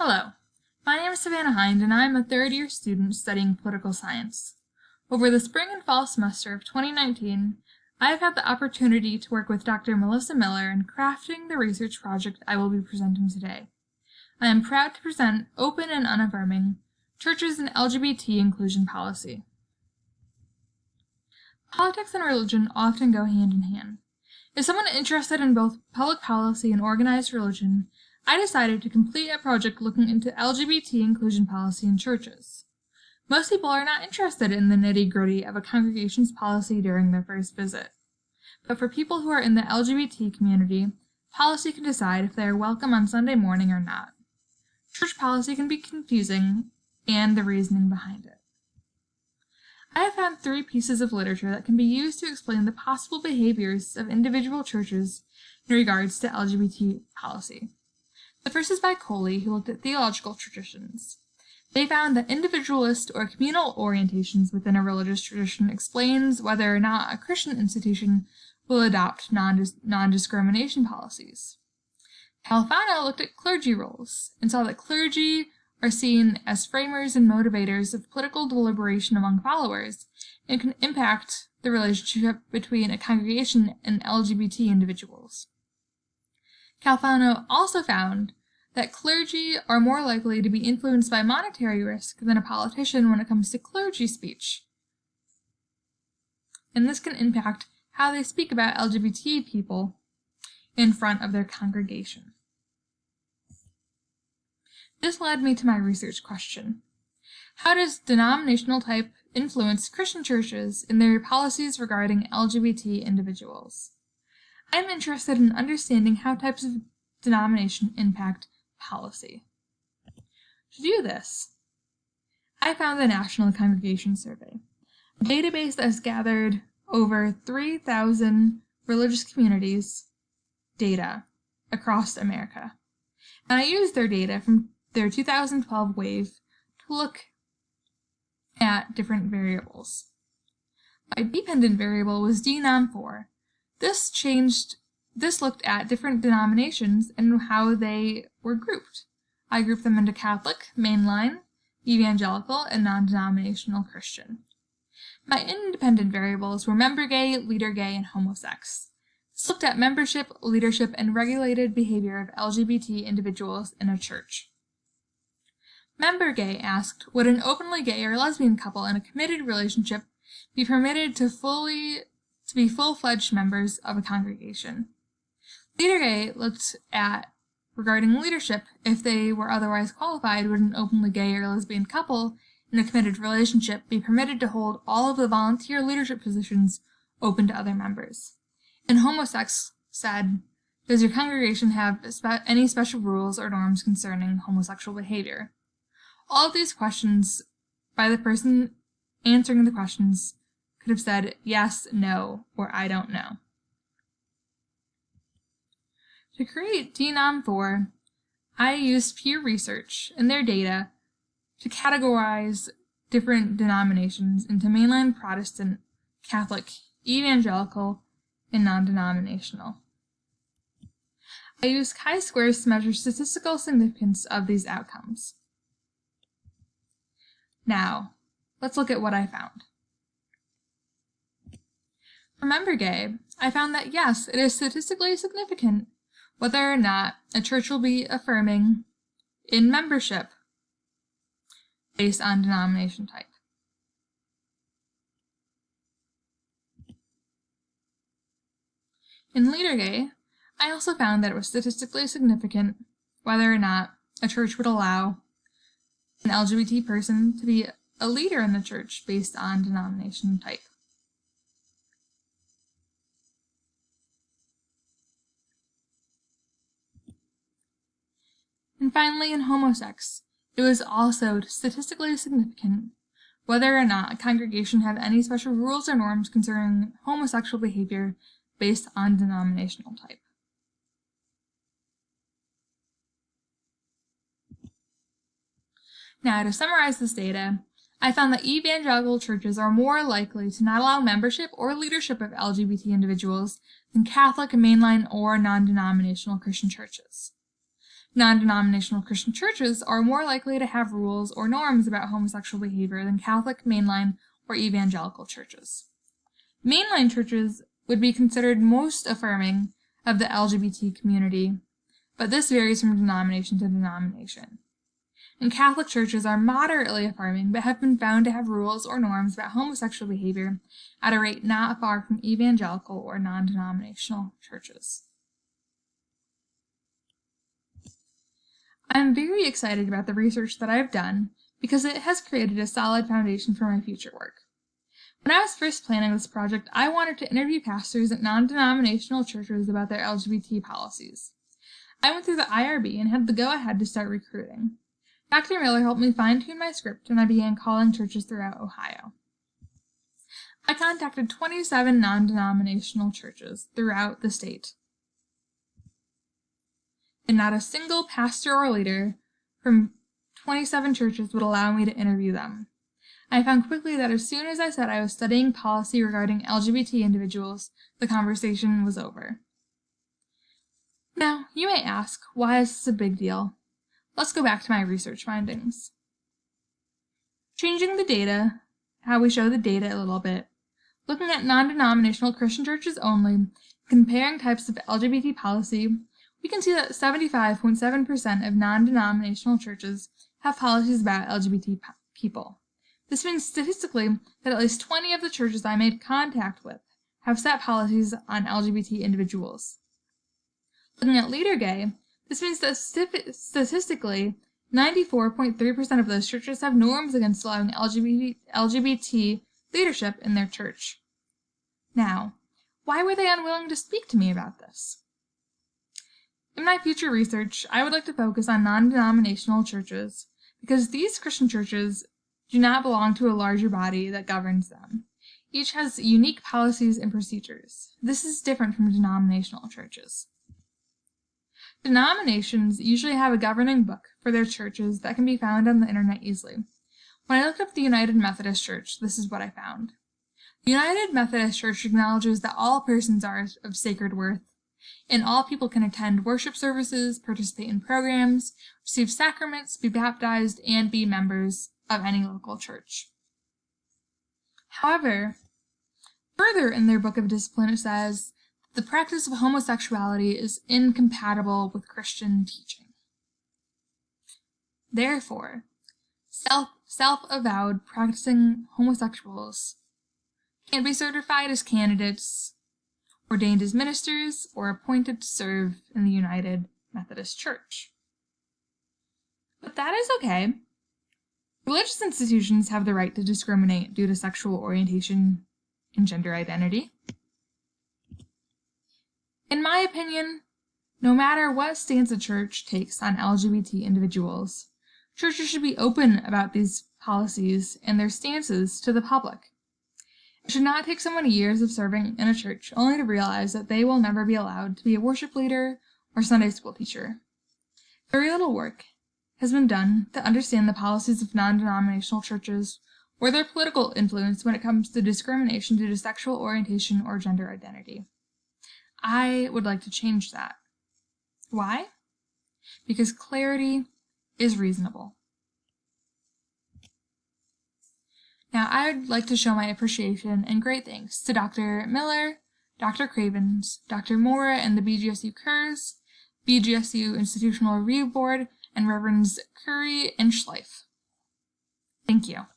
Hello, my name is Savannah Hind, and I am a third-year student studying political science. Over the spring and fall semester of 2019, I have had the opportunity to work with Dr. Melissa Miller in crafting the research project I will be presenting today. I am proud to present Open and Unaffirming, Churches and LGBT Inclusion Policy. Politics and religion often go hand in hand. As someone interested in both public policy and organized religion, I decided to complete a project looking into LGBT inclusion policy in churches. Most people are not interested in the nitty-gritty of a congregation's policy during their first visit. But for people who are in the LGBT community, policy can decide if they are welcome on Sunday morning or not. Church policy can be confusing, and the reasoning behind it. I have found 3 pieces of literature that can be used to explain the possible behaviors of individual churches in regards to LGBT policy. The first is by Coley, who looked at theological traditions. They found that individualist or communal orientations within a religious tradition explains whether or not a Christian institution will adopt non-discrimination policies. Califano looked at clergy roles and saw that clergy are seen as framers and motivators of political deliberation among followers and can impact the relationship between a congregation and LGBT individuals. Califano also found that clergy are more likely to be influenced by monetary risk than a politician when it comes to clergy speech. And this can impact how they speak about LGBT people in front of their congregation. This led me to my research question. How does denominational type influence Christian churches in their policies regarding LGBT individuals? I am interested in understanding how types of denomination impact policy. To do this, I found the National Congregation Survey, a database that has gathered over 3,000 religious communities' data across America. And I used their data from their 2012 wave to look at different variables. My dependent variable was denom4. This looked at different denominations and how they were grouped. I grouped them into Catholic, mainline, evangelical, and non-denominational Christian. My independent variables were member gay, leader gay, and homosex. This looked at membership, leadership, and regulated behavior of LGBT individuals in a church. Member gay asked, would an openly gay or lesbian couple in a committed relationship be permitted to be full-fledged members of a congregation? Leader gay looked at, regarding leadership, if they were otherwise qualified, would an openly gay or lesbian couple in a committed relationship be permitted to hold all of the volunteer leadership positions open to other members? And homosex said, does your congregation have any special rules or norms concerning homosexual behavior? All of these questions, by the person answering the questions, could have said yes, no, or I don't know. To create denom4, I used Pew Research and their data to categorize different denominations into mainline Protestant, Catholic, evangelical, and non-denominational. I used chi-squares to measure statistical significance of these outcomes. Now, let's look at what I found. For member gay, I found that yes, it is statistically significant whether or not a church will be affirming in membership based on denomination type. In leader gay, I also found that it was statistically significant whether or not a church would allow an LGBT person to be a leader in the church based on denomination type. And finally, in homosex, it was also statistically significant whether or not a congregation had any special rules or norms concerning homosexual behavior based on denominational type. Now, to summarize this data, I found that evangelical churches are more likely to not allow membership or leadership of LGBT individuals than Catholic, mainline, or non-denominational Christian churches. Non-denominational Christian churches are more likely to have rules or norms about homosexual behavior than Catholic, mainline, or evangelical churches. Mainline churches would be considered most affirming of the LGBT community, but this varies from denomination to denomination. And Catholic churches are moderately affirming, but have been found to have rules or norms about homosexual behavior at a rate not far from evangelical or non-denominational churches. I'm very excited about the research that I've done because it has created a solid foundation for my future work. When I was first planning this project, I wanted to interview pastors at non-denominational churches about their LGBT policies. I went through the IRB and had the go-ahead to start recruiting. Dr. Miller helped me fine-tune my script, and I began calling churches throughout Ohio. I contacted 27 non-denominational churches throughout the state, and not a single pastor or leader from 27 churches would allow me to interview them. I found quickly that as soon as I said I was studying policy regarding LGBT individuals, the conversation was over. Now, you may ask, why is this a big deal? Let's go back to my research findings. Changing the data, how we show the data a little bit, looking at non-denominational Christian churches only, comparing types of LGBT policy, we can see that 75.7% of non-denominational churches have policies about LGBT people. This means statistically that at least 20 of the churches I made contact with have set policies on LGBT individuals. Looking at leader gay, this means that statistically, 94.3% of those churches have norms against allowing LGBT leadership in their church. Now, why were they unwilling to speak to me about this? In my future research, I would like to focus on non-denominational churches because these Christian churches do not belong to a larger body that governs them. Each has unique policies and procedures. This is different from denominational churches. Denominations usually have a governing book for their churches that can be found on the internet easily. When I looked up the United Methodist Church, this is what I found. The United Methodist Church acknowledges that all persons are of sacred worth, and all people can attend worship services, participate in programs, receive sacraments, be baptized, and be members of any local church. However, further in their book of discipline it says, the practice of homosexuality is incompatible with Christian teaching. Therefore, self-avowed practicing homosexuals can be certified as candidates, ordained as ministers, or appointed to serve in the United Methodist Church. But that is okay. Religious institutions have the right to discriminate due to sexual orientation and gender identity. In my opinion, no matter what stance a church takes on LGBT individuals, churches should be open about these policies and their stances to the public. It should not take someone years of serving in a church only to realize that they will never be allowed to be a worship leader or Sunday school teacher. Very little work has been done to understand the policies of non-denominational churches or their political influence when it comes to discrimination due to sexual orientation or gender identity. I would like to change that. Why? Because clarity is reasonable. Now, I would like to show my appreciation and great thanks to Dr. Miller, Dr. Cravens, Dr. Moore and the BGSU Kurs, BGSU Institutional Review Board, and Reverends Curry and Schleif. Thank you.